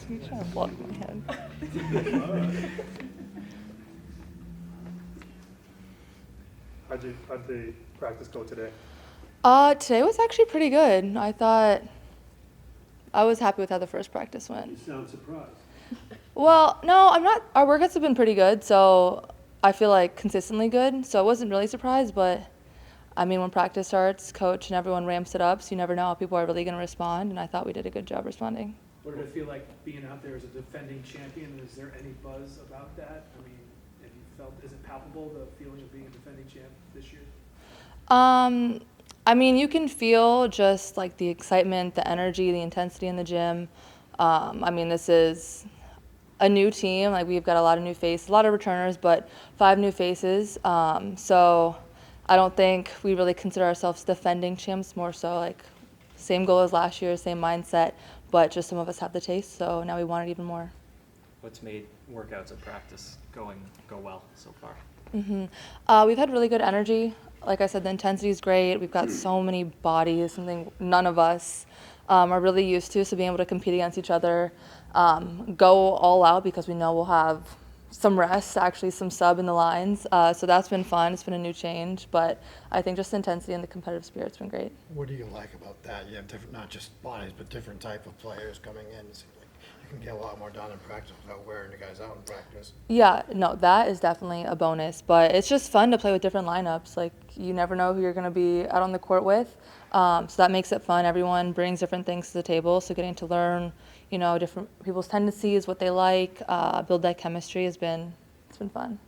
You're trying to block my head. How'd the practice go today? Today was actually pretty good. I was happy with how the first practice You went. sound surprised. Well, no, I'm not. Our workouts have been pretty good, so I feel like consistently good. So I wasn't really surprised, but I mean, when practice starts, coach and everyone ramps it up, so you never know how people are really going to respond, and I thought we did a good job responding. What did it feel like being out there as a defending champion? Is there any buzz about that? I mean, have you felt, is it palpable, the feeling of being a defending champ this year? I mean, you can feel just like the excitement, the energy, the intensity in the gym. I mean, this is a new team. Like, we've got a lot of new faces, a lot of returners, but 5 new faces. So I don't think we really consider ourselves defending champs, more so like same goal as last year, same mindset, but just some of us have the taste, so now we want it even more. What's made workouts at practice go well so far? We've had really good energy. Like I said, the intensity is great. We've got so many bodies, something none of us are really used to. So being able to compete against each other, go all out because we know we'll have some rest, actually some sub in the lines. So that's been fun. It's been a new change. But I think just the intensity and the competitive spirit's been great. What do you like about that? You have different, not just bodies, but different type of players coming in. It seems like you can get a lot more done in practice without wearing you guys out in practice. Yeah, no, that is definitely a bonus. But it's just fun to play with different lineups. Like, you never know who you're going to be out on the court with. So that makes it fun. Everyone brings different things to the table. So getting to learn, different people's tendencies, what they like, build that chemistry it's been fun.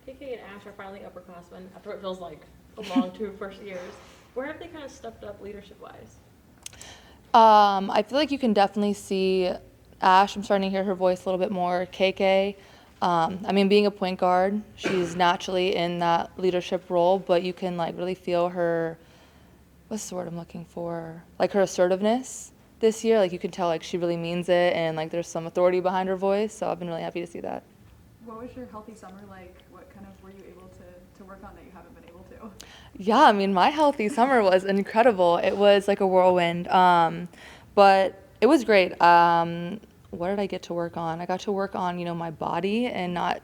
KK and Ash are finally upperclassmen after what feels like a long 2 first years. Where have they kind of stepped up leadership-wise? I feel like you can definitely see Ash. I'm starting to hear her voice a little bit more. KK, I mean, being a point guard, she's naturally in that leadership role, but you can really feel her, what's the word I'm looking for? Like her assertiveness this year. Like, you can tell she really means it, and there's some authority behind her voice. So I've been really happy to see that. What was your healthy summer like? What kind of were you able to work on that you haven't been able to? Yeah, I mean, my healthy summer was incredible. It was like a whirlwind, but it was great. What did I get to work on? I got to work on, my body and not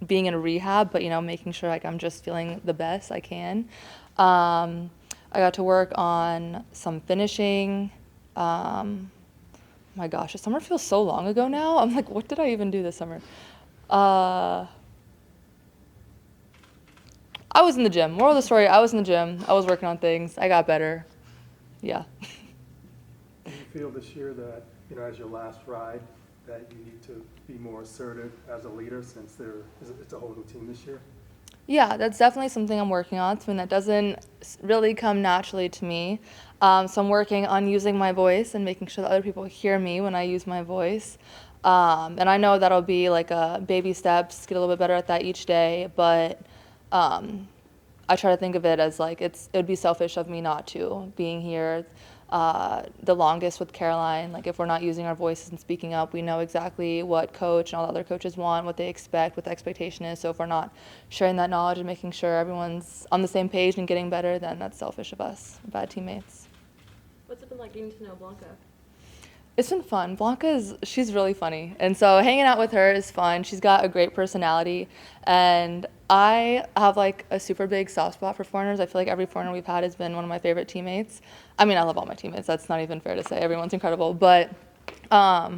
being in a rehab, but, making sure I'm just feeling the best I can. I got to work on some finishing. My gosh, the summer feels so long ago now. I'm like, what did I even do this summer? I was in the gym. Moral of the story, I was in the gym. I was working on things. I got better. Yeah. Do you feel this year that, as your last ride, that you need to be more assertive as a leader since it's a whole new team this year? Yeah, that's definitely something I'm working on. Something that doesn't really come naturally to me. So I'm working on using my voice and making sure that other people hear me when I use my voice. And I know that'll be like a baby steps, get a little bit better at that each day. But I try to think of it as it would be selfish of me not to, being here the longest with Caroline. If we're not using our voices and speaking up, we know exactly what coach and all the other coaches want, what they expect, what the expectation is. So if we're not sharing that knowledge and making sure everyone's on the same page and getting better, then that's selfish of us, bad teammates. What's it been like getting to know Blanca? It's been fun. She's really funny. And so hanging out with her is fun. She's got a great personality. And I have a super big soft spot for foreigners. I feel like every foreigner we've had has been one of my favorite teammates. I mean, I love all my teammates. That's not even fair to say. Everyone's incredible. But I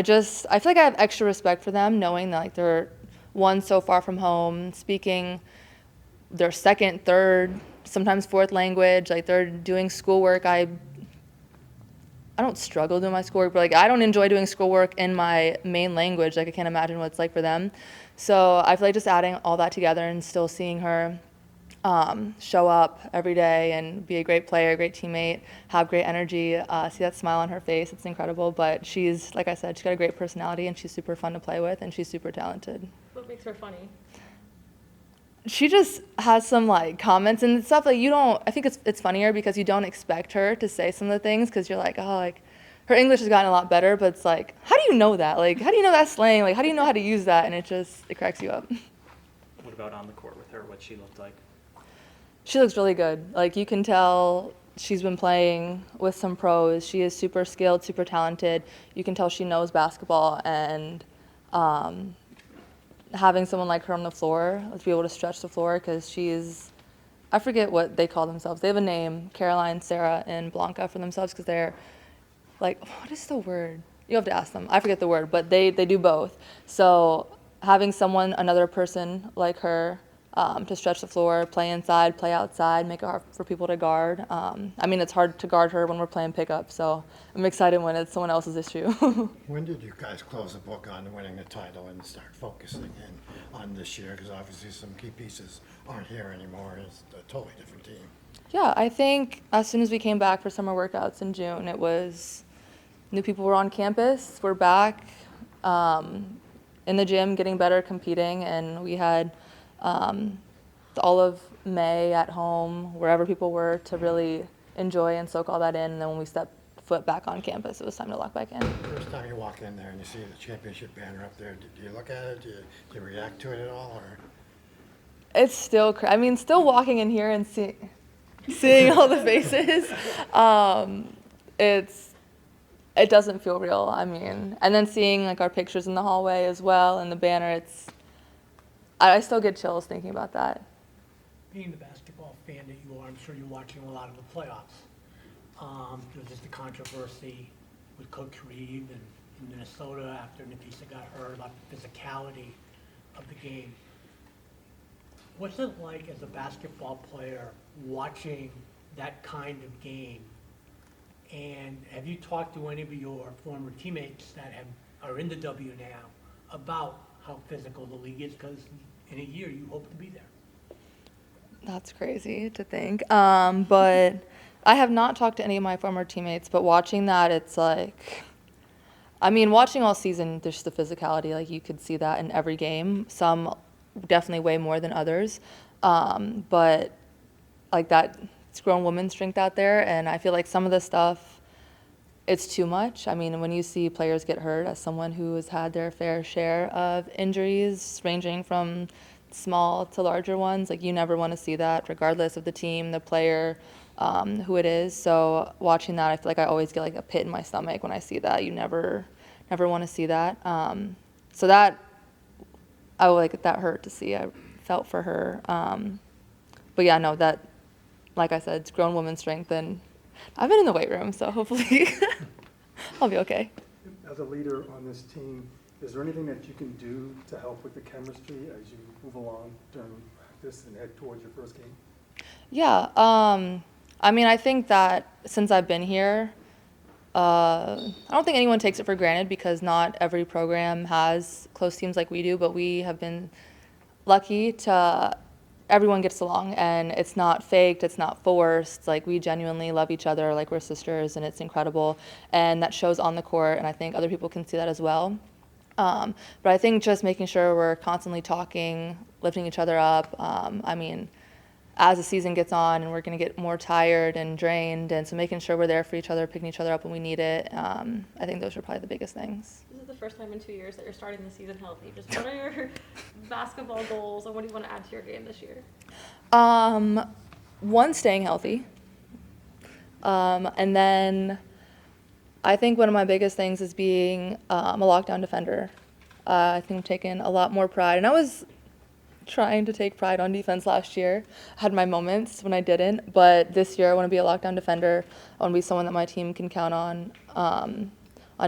feel like I have extra respect for them, knowing that they're one so far from home, speaking their second, third, sometimes fourth language. They're doing schoolwork. I don't struggle doing my schoolwork, but I don't enjoy doing schoolwork in my main language. I can't imagine what it's like for them. So I feel like just adding all that together and still seeing her show up every day and be a great player, great teammate, have great energy, see that smile on her face. It's incredible. But she's, like I said, she's got a great personality and she's super fun to play with and she's super talented. What makes her funny? She just has some comments and stuff you don't. I think it's funnier because you don't expect her to say some of the things because you're her English has gotten a lot better, but it's how do you know that? How do you know that slang? How do you know how to use that? And it cracks you up. What about on the court with her? What she looked like? She looks really good. You can tell she's been playing with some pros. She is super skilled, super talented. You can tell she knows basketball, and having someone like her on the floor, to be able to stretch the floor, because she's, I forget what they call themselves. They have a name, Caroline, Sarah, and Blanca for themselves, because they're like, what is the word? You have to ask them. I forget the word, but they do both. So having someone, another person like her, to stretch the floor, play inside, play outside, make it hard for people to guard. I mean, it's hard to guard her when we're playing pickup, so I'm excited when it's someone else's issue. When did you guys close the book on winning the title and start focusing in on this year? Because obviously some key pieces aren't here anymore. It's a totally different team. Yeah, I think as soon as we came back for summer workouts in June, it was new people were on campus. We're back in the gym, getting better, competing, and we had all of May at home, wherever people were, to really enjoy and soak all that in. And then when we stepped foot back on campus, it was time to lock back in. First time you walk in there and you see the championship banner up there, do you look at it? Do you react to it at all? Or? It's still, I mean, still walking in here and seeing all the faces, it doesn't feel real. I mean, and then seeing like our pictures in the hallway as well and the banner, I still get chills thinking about that. Being the basketball fan that you are, I'm sure you're watching a lot of the playoffs. There was just the controversy with Coach Reeve and in Minnesota after Nafisa got hurt about the physicality of the game. What's it like as a basketball player watching that kind of game? And have you talked to any of your former teammates that are in the W now about how physical the league is? Because in a year you hope to be there. That's crazy to think. But I have not talked to any of my former teammates, but watching that, it's like, I mean, watching all season, there's the physicality. Like, you could see that in every game. Some definitely way more than others. But like that, it's grown women's strength out there. And I feel like some of the stuff, it's too much. I mean, when you see players get hurt, as someone who has had their fair share of injuries, ranging from small to larger ones, like, you never want to see that, regardless of the team, the player, who it is. So watching that, I feel like I always get like a pit in my stomach when I see that. You never want to see that. So that, that hurt to see. I felt for her. But yeah, no, that, like I said, it's grown women's strength, and I've been in the weight room, so hopefully I'll be okay. As a leader on this team, is there anything that you can do to help with the chemistry as you move along during practice and head towards your first game? Yeah, I mean, I think that since I've been here, I don't think anyone takes it for granted, because not every program has close teams like we do, but we have been lucky to, everyone gets along, and it's not faked, it's not forced. Like, we genuinely love each other like we're sisters, and it's incredible, and that shows on the court, and I think other people can see that as well. But I think just making sure we're constantly talking, lifting each other up. I mean, as the season gets on and we're going to get more tired and drained, and so making sure we're there for each other, picking each other up when we need it. I think those are probably the biggest things. This is the first time in 2 years that you're starting the season healthy. Just what are your basketball goals, and what do you want to add to your game this year? One, staying healthy. And then I think one of my biggest things is being a lockdown defender. I think I'm taking a lot more pride, and I was trying to take pride on defense last year. I had my moments when I didn't, but this year I want to be a lockdown defender. I want to be someone that my team can count on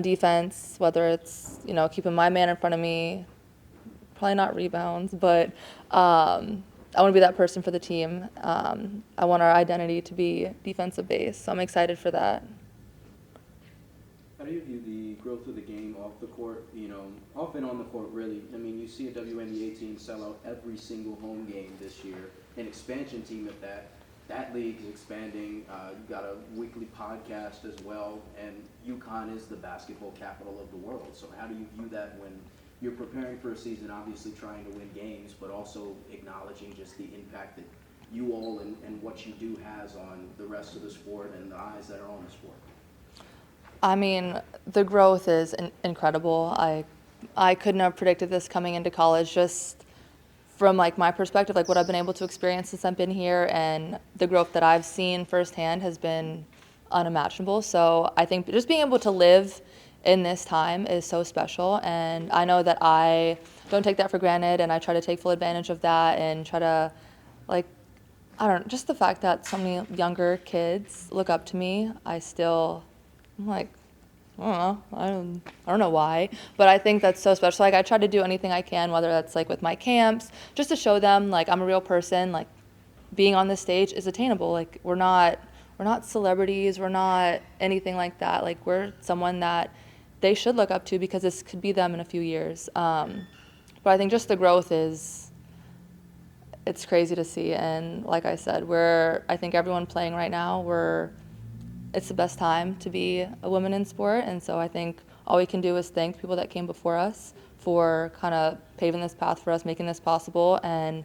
defense, whether it's, keeping my man in front of me, probably not rebounds, but I want to be that person for the team. I want our identity to be defensive based, so I'm excited for that. How do you view the growth of the game off the court, off and on the court, really? I mean, you see a WNBA team sell out every single home game this year, an expansion team at that. That league is expanding. You've got a weekly podcast as well, and UConn is the basketball capital of the world. So how do you view that when you're preparing for a season, obviously trying to win games, but also acknowledging just the impact that you all and what you do has on the rest of the sport and the eyes that are on the sport? I mean, the growth is incredible. I couldn't have predicted this coming into college. Just from like my perspective, like what I've been able to experience since I've been here and the growth that I've seen firsthand has been unimaginable. So I think just being able to live in this time is so special, and I know that I don't take that for granted, and I try to take full advantage of that and try to, like, I don't know, just the fact that so many younger kids look up to me, I'm like, I don't know. I don't know why, but I think that's so special. Like, I try to do anything I can, whether that's like with my camps, just to show them like I'm a real person. Like, being on the stage is attainable. Like, we're not celebrities. We're not anything like that. Like, we're someone that they should look up to because this could be them in a few years. But I think just the growth it's crazy to see. And like I said, I think everyone playing right now, it's the best time to be a woman in sport. And so I think all we can do is thank people that came before us for kind of paving this path for us, making this possible, and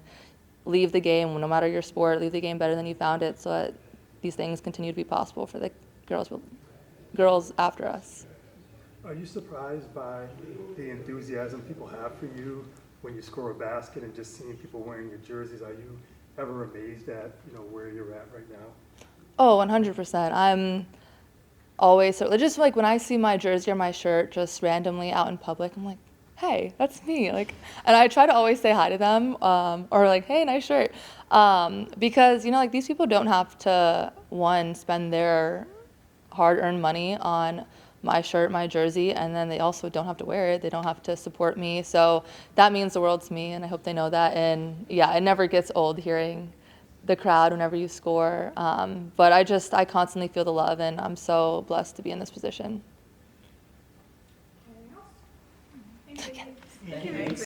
leave the game, no matter your sport, leave the game better than you found it, so that these things continue to be possible for the girls after us. Are you surprised by the enthusiasm people have for you when you score a basket and just seeing people wearing your jerseys? Are you ever amazed at, where you're at right now? Oh, 100%. I'm always just like when I see my jersey or my shirt just randomly out in public, I'm like, hey, that's me. Like, and I try to always say hi to them, or like, hey, nice shirt, because like these people don't have to spend their hard-earned money on my shirt, my jersey, and then they also don't have to wear it. They don't have to support me. So that means the world to me, and I hope they know that. And yeah, it never gets old hearing the crowd whenever you score. But I constantly feel the love, and I'm so blessed to be in this position. Anything else? Thank you.